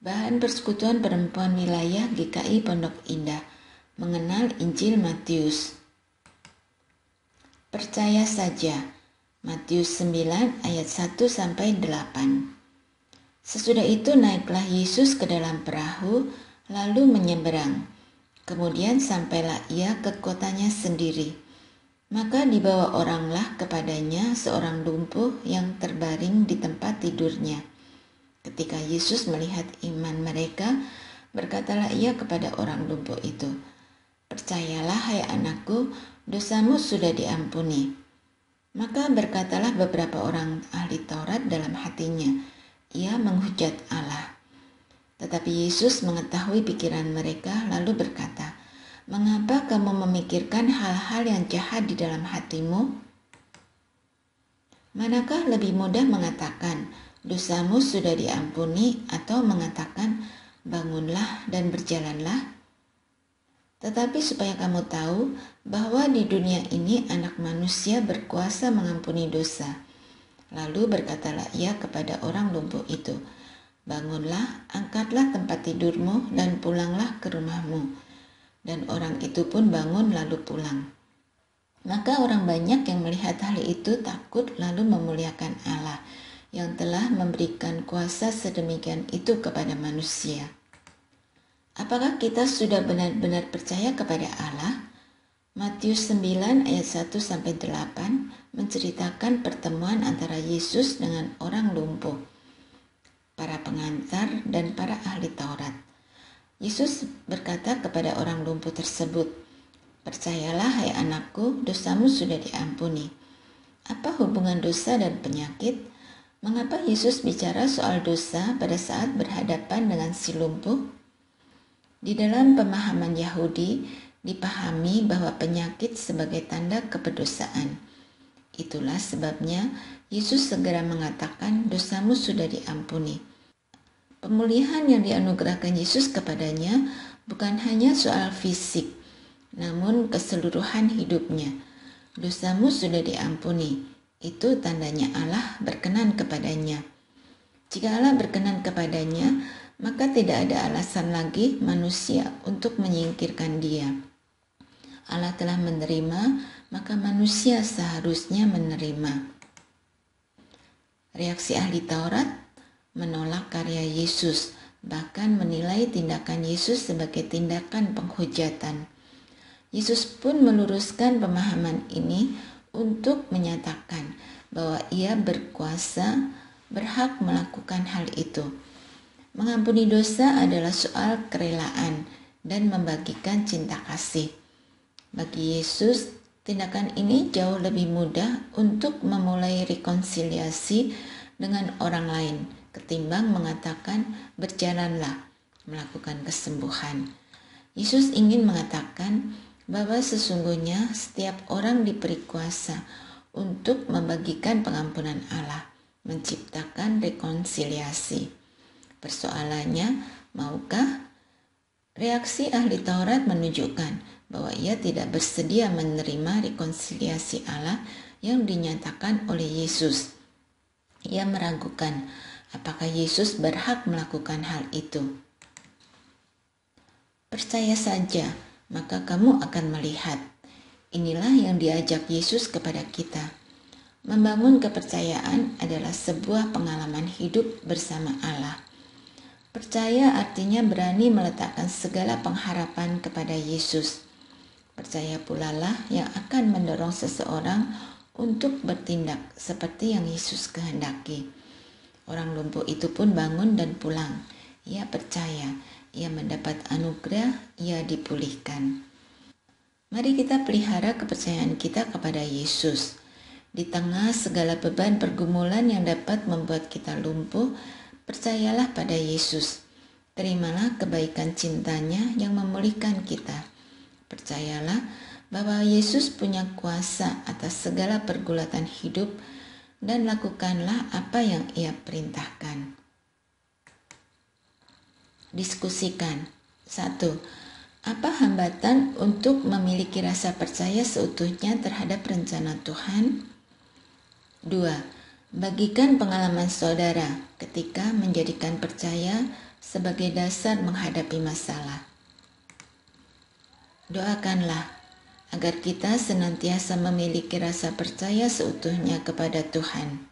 Bahan Persekutuan Perempuan Wilayah GKI Pondok Indah mengenal Injil Matius. Percaya saja. Matius 9 ayat 1-8. Sesudah itu naiklah Yesus ke dalam perahu lalu menyeberang. Kemudian sampailah ia ke kotanya sendiri. Maka dibawa oranglah kepadanya seorang lumpuh yang terbaring di tempat tidurnya. Ketika Yesus melihat iman mereka, berkatalah ia kepada orang lumpuh itu, "Percayalah, hai anakku, dosamu sudah diampuni." Maka berkatalah beberapa orang ahli Taurat dalam hatinya, "Ia menghujat Allah." Tetapi Yesus mengetahui pikiran mereka lalu berkata, "Mengapa kamu memikirkan hal-hal yang jahat di dalam hatimu? Manakah lebih mudah mengatakan, dosamu sudah diampuni, atau mengatakan, bangunlah dan berjalanlah? Tetapi supaya kamu tahu bahwa di dunia ini anak manusia berkuasa mengampuni dosa." Lalu berkatalah ia kepada orang lumpuh itu, "Bangunlah, angkatlah tempat tidurmu dan pulanglah ke rumahmu." Dan orang itu pun bangun lalu pulang. Maka orang banyak yang melihat hal itu takut lalu memuliakan Allah yang telah memberikan kuasa sedemikian itu kepada manusia. Apakah kita sudah benar-benar percaya kepada Allah? Matius 9 ayat 1-8 menceritakan pertemuan antara Yesus dengan orang lumpuh, para pengantar dan para ahli Taurat. Yesus berkata kepada orang lumpuh tersebut, "Percayalah, hai anakku, dosamu sudah diampuni." Apa hubungan dosa dan penyakit? Mengapa Yesus bicara soal dosa pada saat berhadapan dengan si lumpuh? Di dalam pemahaman Yahudi, dipahami bahwa penyakit sebagai tanda keberdosaan. Itulah sebabnya Yesus segera mengatakan, "Dosamu sudah diampuni." Pemulihan yang dianugerahkan Yesus kepadanya bukan hanya soal fisik, namun keseluruhan hidupnya. Dosamu sudah diampuni, itu tandanya Allah berkenan kepadanya. Jika Allah berkenan kepadanya, maka tidak ada alasan lagi manusia untuk menyingkirkan dia. Allah telah menerima, maka manusia seharusnya menerima. Reaksi ahli Taurat menolak karya Yesus, bahkan menilai tindakan Yesus sebagai tindakan penghujatan. Yesus pun meluruskan pemahaman ini untuk menyatakan bahwa ia berkuasa, berhak melakukan hal itu. Mengampuni dosa adalah soal kerelaan dan membagikan cinta kasih. Bagi Yesus, tindakan ini jauh lebih mudah untuk memulai rekonsiliasi dengan orang lain ketimbang mengatakan berjalanlah, melakukan kesembuhan. Yesus ingin mengatakan bahwa sesungguhnya setiap orang diberi kuasa untuk membagikan pengampunan Allah, menciptakan rekonsiliasi. Persoalannya, maukah? Reaksi ahli Taurat menunjukkan bahwa ia tidak bersedia menerima rekonsiliasi Allah yang dinyatakan oleh Yesus. Ia meragukan apakah Yesus berhak melakukan hal itu. Percaya saja, maka kamu akan melihat. Inilah yang diajak Yesus kepada kita. Membangun kepercayaan adalah sebuah pengalaman hidup bersama Allah. Percaya artinya berani meletakkan segala pengharapan kepada Yesus. Percaya pula lah yang akan mendorong seseorang untuk bertindak seperti yang Yesus kehendaki. Orang lumpuh itu pun bangun dan pulang. Ia percaya, ia mendapat anugerah, ia dipulihkan. Mari kita pelihara kepercayaan kita kepada Yesus. Di tengah segala beban pergumulan yang dapat membuat kita lumpuh, percayalah pada Yesus. Terimalah kebaikan cintanya yang memulihkan kita. Percayalah bahwa Yesus punya kuasa atas segala pergulatan hidup, dan lakukanlah apa yang ia perintahkan. Diskusikan. 1. Apa hambatan untuk memiliki rasa percaya seutuhnya terhadap rencana Tuhan? 2. Bagikan pengalaman saudara ketika menjadikan percaya sebagai dasar menghadapi masalah. Doakanlah agar kita senantiasa memiliki rasa percaya seutuhnya kepada Tuhan.